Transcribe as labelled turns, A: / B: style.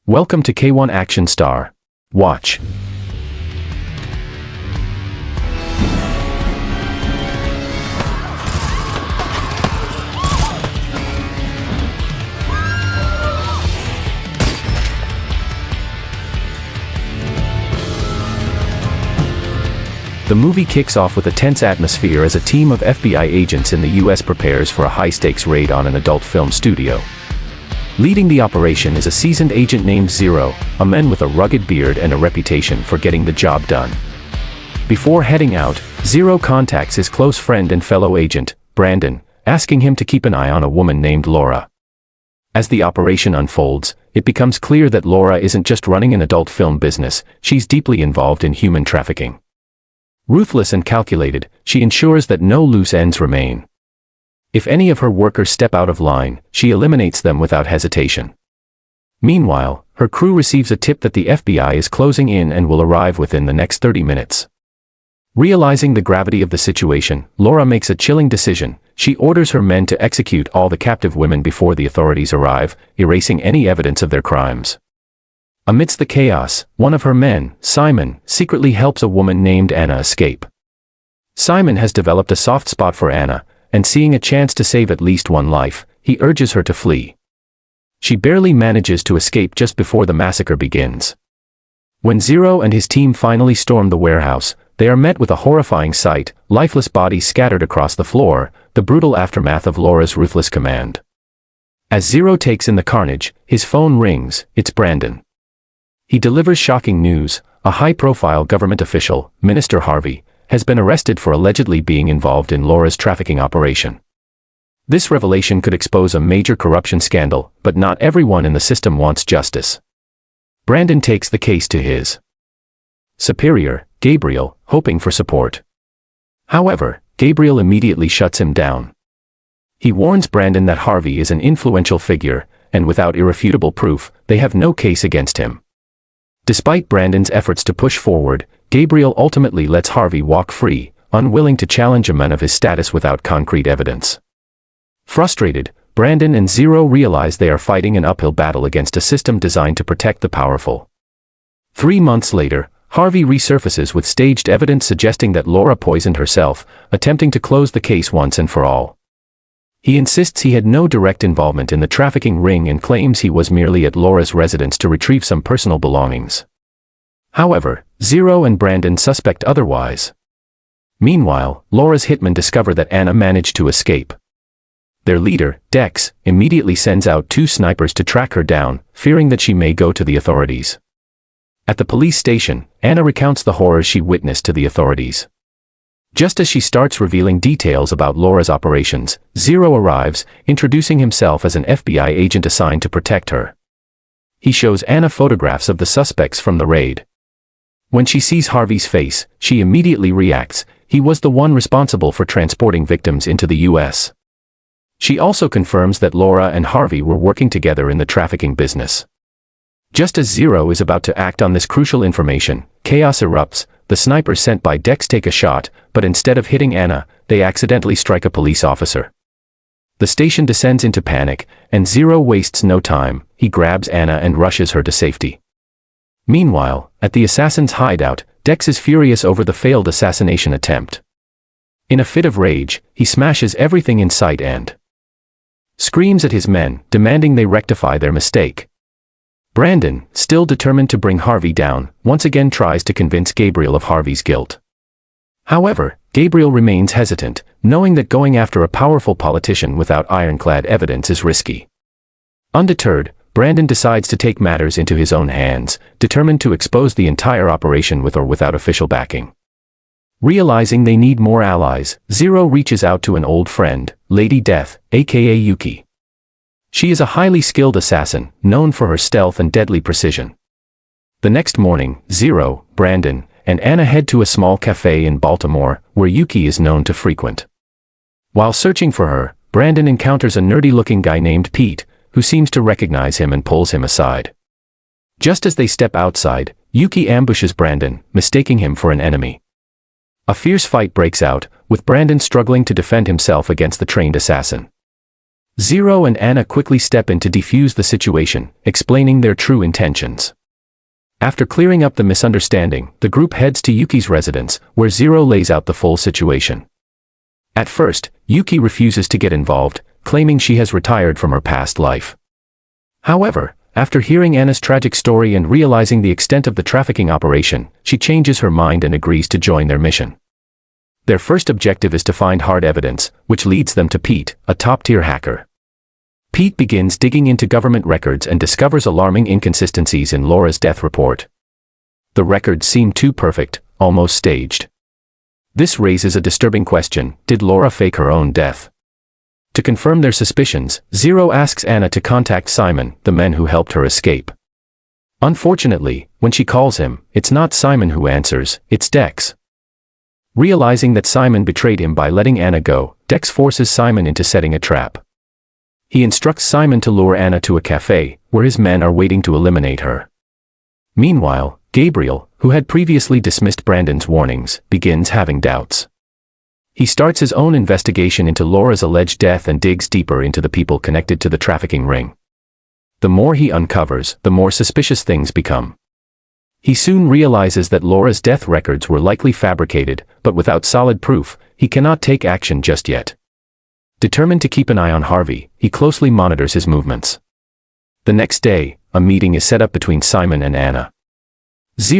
A: Welcome to Kaywon Action Star. Watch. The movie kicks off with a tense atmosphere as a team of FBI agents in the US prepares for a high-stakes raid on an adult film studio. Leading the operation is a seasoned agent named Zero, a man with a rugged beard and a reputation for getting the job done. Before heading out, Zero contacts his close friend and fellow agent, Brandon, asking him to keep an eye on a woman named Laura. As the operation unfolds, it becomes clear that Laura isn't just running an adult film business, she's deeply involved in human trafficking. Ruthless and calculated, she ensures that no loose ends remain. If any of her workers step out of line, she eliminates them without hesitation. Meanwhile, her crew receives a tip that the FBI is closing in and will arrive within the next 30 minutes. Realizing the gravity of the situation, Laura makes a chilling decision. She orders her men to execute all the captive women before the authorities arrive, erasing any evidence of their crimes. Amidst the chaos, one of her men, Simon, secretly helps a woman named Anna escape. Simon has developed a soft spot for Anna, and seeing a chance to save at least one life, he urges her to flee. She barely manages to escape just before the massacre begins. When Zero and his team finally storm the warehouse, they are met with a horrifying sight: lifeless bodies scattered across the floor, the brutal aftermath of Laura's ruthless command. As Zero takes in the carnage, his phone rings. It's Brandon. He delivers shocking news: a high-profile government official, Minister Harvey, has been arrested for allegedly being involved in Laura's trafficking operation. This revelation could expose a major corruption scandal, but not everyone in the system wants justice. Brandon takes the case to his superior, Gabriel, hoping for support. However, Gabriel immediately shuts him down. He warns Brandon that Harvey is an influential figure, and without irrefutable proof, they have no case against him. Despite Brandon's efforts to push forward, Gabriel ultimately lets Harvey walk free, unwilling to challenge a man of his status without concrete evidence. Frustrated, Brandon and Zero realize they are fighting an uphill battle against a system designed to protect the powerful. 3 months later, Harvey resurfaces with staged evidence suggesting that Laura poisoned herself, attempting to close the case once and for all. He insists he had no direct involvement in the trafficking ring and claims he was merely at Laura's residence to retrieve some personal belongings. However, Zero and Brandon suspect otherwise. Meanwhile, Laura's hitmen discover that Anna managed to escape. Their leader, Dex, immediately sends out 2 snipers to track her down, fearing that she may go to the authorities. At the police station, Anna recounts the horrors she witnessed to the authorities. Just as she starts revealing details about Laura's operations, Zero arrives, introducing himself as an FBI agent assigned to protect her. He shows Anna photographs of the suspects from the raid. When she sees Harvey's face, she immediately reacts. He was the one responsible for transporting victims into the US. She also confirms that Laura and Harvey were working together in the trafficking business. Just as Zero is about to act on this crucial information, chaos erupts. The snipers sent by Dex take a shot, but instead of hitting Anna, they accidentally strike a police officer. The station descends into panic, and Zero wastes no time. He grabs Anna and rushes her to safety. Meanwhile, at the assassin's hideout, Dex is furious over the failed assassination attempt. In a fit of rage, he smashes everything in sight and screams at his men, demanding they rectify their mistake. Brandon, still determined to bring Harvey down, once again tries to convince Gabriel of Harvey's guilt. However, Gabriel remains hesitant, knowing that going after a powerful politician without ironclad evidence is risky. Undeterred, Brandon decides to take matters into his own hands, determined to expose the entire operation with or without official backing. Realizing they need more allies, Zero reaches out to an old friend, Lady Death, aka Yuki. She is a highly skilled assassin, known for her stealth and deadly precision. The next morning, Zero, Brandon, and Anna head to a small cafe in Baltimore, where Yuki is known to frequent. While searching for her, Brandon encounters a nerdy-looking guy named Pete, who seems to recognize him and pulls him aside. Just as they step outside, Yuki ambushes Brandon, mistaking him for an enemy. A fierce fight breaks out, with Brandon struggling to defend himself against the trained assassin. Zero and Anna quickly step in to defuse the situation, explaining their true intentions. After clearing up the misunderstanding, the group heads to Yuki's residence, where Zero lays out the full situation. At first, Yuki refuses to get involved, claiming she has retired from her past life. However, after hearing Anna's tragic story and realizing the extent of the trafficking operation, she changes her mind and agrees to join their mission. Their first objective is to find hard evidence, which leads them to Pete, a top-tier hacker. Pete begins digging into government records and discovers alarming inconsistencies in Laura's death report. The records seem too perfect, almost staged. This raises a disturbing question: did Laura fake her own death? To confirm their suspicions, Zero asks Anna to contact Simon, the man who helped her escape. Unfortunately, when she calls him, it's not Simon who answers, it's Dex. Realizing that Simon betrayed him by letting Anna go, Dex forces Simon into setting a trap. He instructs Simon to lure Anna to a cafe, where his men are waiting to eliminate her. Meanwhile, Gabriel, who had previously dismissed Brandon's warnings, begins having doubts. He starts his own investigation into Laura's alleged death and digs deeper into the people connected to the trafficking ring. The more he uncovers, the more suspicious things become. He soon realizes that Laura's death records were likely fabricated, but without solid proof, he cannot take action just yet. Determined to keep an eye on Harvey, he closely monitors his movements. The next day, a meeting is set up between Simon and Anna. Zero